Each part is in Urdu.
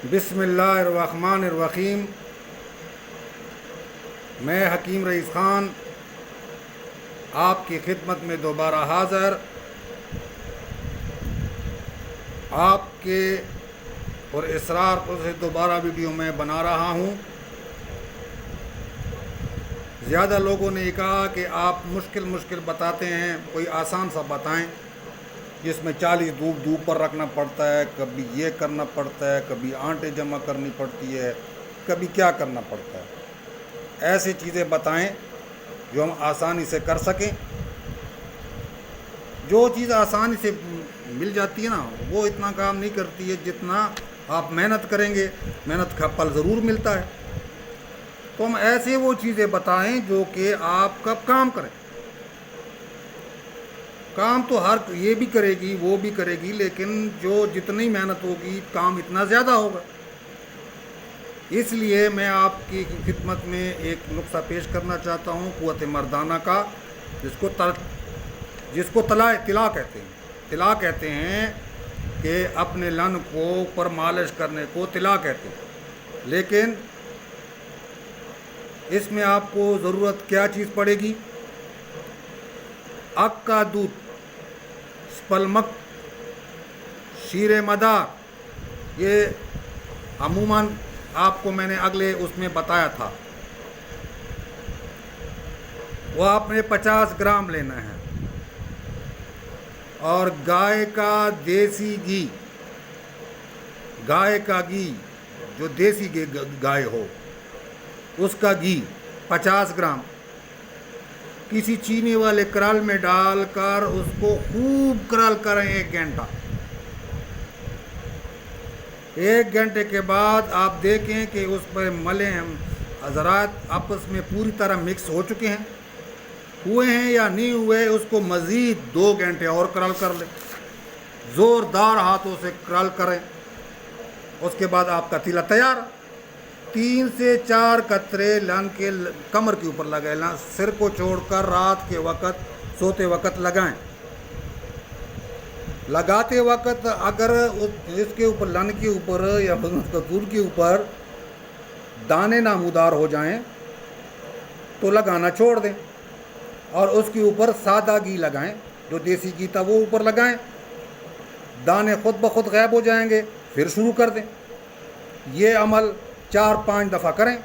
بسم اللہ الرحمن الرحیم۔ میں حکیم رئیس خان آپ کی خدمت میں دوبارہ حاضر، آپ کے اور اصرار سے دوبارہ ویڈیو میں بنا رہا ہوں۔ زیادہ لوگوں نے یہ کہا کہ آپ مشکل بتاتے ہیں، کوئی آسان سا بتائیں جس میں 40 دھوپ پر رکھنا پڑتا ہے، کبھی یہ کرنا پڑتا ہے، کبھی آٹے جمع کرنی پڑتی ہے، کبھی کیا کرنا پڑتا ہے۔ ایسی چیزیں بتائیں جو ہم آسانی سے کر سکیں۔ جو چیز آسانی سے مل جاتی ہے نا، وہ اتنا کام نہیں کرتی ہے جتنا آپ محنت کریں گے، محنت کا پھل ضرور ملتا ہے۔ تو ہم ایسے وہ چیزیں بتائیں جو کہ آپ کا کام کریں۔ کام تو ہر یہ بھی کرے گی، وہ بھی کرے گی، لیکن جو جتنی محنت ہوگی کام اتنا زیادہ ہوگا۔ اس لیے میں آپ کی خدمت میں ایک نقطہ پیش کرنا چاہتا ہوں قوت مردانہ کا، جس کو طلا کہتے ہیں۔ طلا کہتے ہیں کہ اپنے لن کو پر مالش کرنے کو طلا کہتے ہیں۔ لیکن اس میں آپ کو ضرورت کیا چیز پڑے گی؟ اک کا دودھ، سپلمک، شیر مدار، یہ عموماً آپ کو میں نے اگلے اس میں بتایا تھا۔ وہ آپ نے 50 گرام لینا ہے، اور گائے کا دیسی گھی، گائے کا گھی جو دیسی گائے ہو اس کا گھی 50 گرام کسی چینی والے کرل میں ڈال کر اس کو خوب کرل کریں 1 گھنٹہ۔ 1 گھنٹے کے بعد آپ دیکھیں کہ اس پر ملے حضرات آپس میں پوری طرح مکس ہو چکے ہیں، ہوئے ہیں یا نہیں ہوئے۔ اس کو مزید 2 گھنٹے اور کرل کر لیں، زوردار ہاتھوں سے کرل کریں۔ اس کے بعد آپ کا تیلا تیار۔ 3 سے 4 قطرے لن کے کمر کے اوپر لگائیں، سر کو چھوڑ کر رات کے وقت سوتے وقت لگائیں۔ لگاتے وقت اگر اس کے اوپر لن کے اوپر یا کپور کے اوپر دانے نمودار ہو جائیں تو لگانا چھوڑ دیں، اور اس کے اوپر سادہ گھی لگائیں، جو دیسی گھی تھا وہ اوپر لگائیں۔ دانے خود بخود غائب ہو جائیں گے، پھر شروع کر دیں۔ یہ عمل 4-5 دفعہ کریں،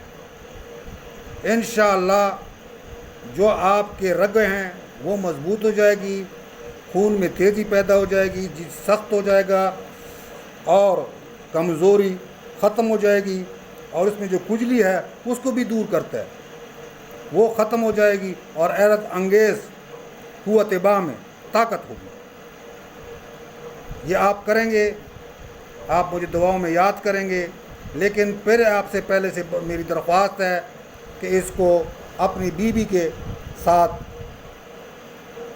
انشاءاللہ جو آپ کے رگیں ہیں وہ مضبوط ہو جائے گی، خون میں تیزی پیدا ہو جائے گی، جسم سخت ہو جائے گا، اور کمزوری ختم ہو جائے گی، اور اس میں جو کھجلی ہے اس کو بھی دور کرتا ہے، وہ ختم ہو جائے گی، اور حیرت انگیز قوت باہ میں طاقت ہوگی۔ یہ آپ کریں گے، آپ مجھے دعاؤں میں یاد کریں گے، لیکن پھر آپ سے پہلے سے میری درخواست ہے کہ اس کو اپنی بیوی کے ساتھ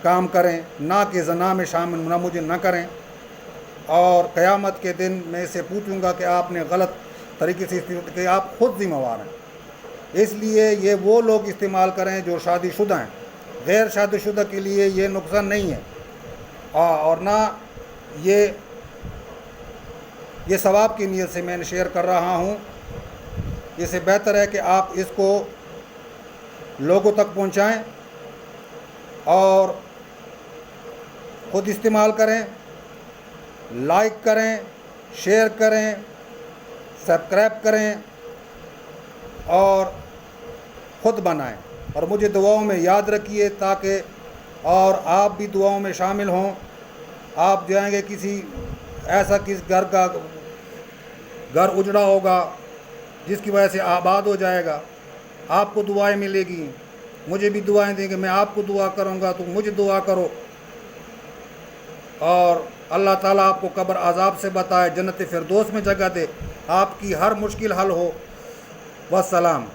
کام کریں، نہ کہ زنا میں شامل نہ مجھے نہ کریں، اور قیامت کے دن میں اسے پوچھوں گا کہ آپ نے غلط طریقے سے استعمال، کہ آپ خود ذمہ وار ہیں۔ اس لیے یہ وہ لوگ استعمال کریں جو شادی شدہ ہیں، غیر شادی شدہ کے لیے یہ نقصان نہیں ہے، اور نہ یہ ثواب کی نیت سے میں نے شیئر کر رہا ہوں۔ اس سے بہتر ہے کہ آپ اس کو لوگوں تک پہنچائیں اور خود استعمال کریں، لائک کریں، شیئر کریں، سبسکرائب کریں، اور خود بنائیں، اور مجھے دعاؤں میں یاد رکھیے تاکہ اور آپ بھی دعاؤں میں شامل ہوں۔ آپ جائیں گے کسی گھر اجڑا ہوگا جس کی وجہ سے آباد ہو جائے گا، آپ کو دعائیں ملے گی، مجھے بھی دعائیں دیں گے، میں آپ کو دعا کروں گا تو مجھے دعا کرو، اور اللہ تعالیٰ آپ کو قبر عذاب سے بتائے، جنت فردوس میں جگہ دے، آپ کی ہر مشکل حل ہو۔ والسلام۔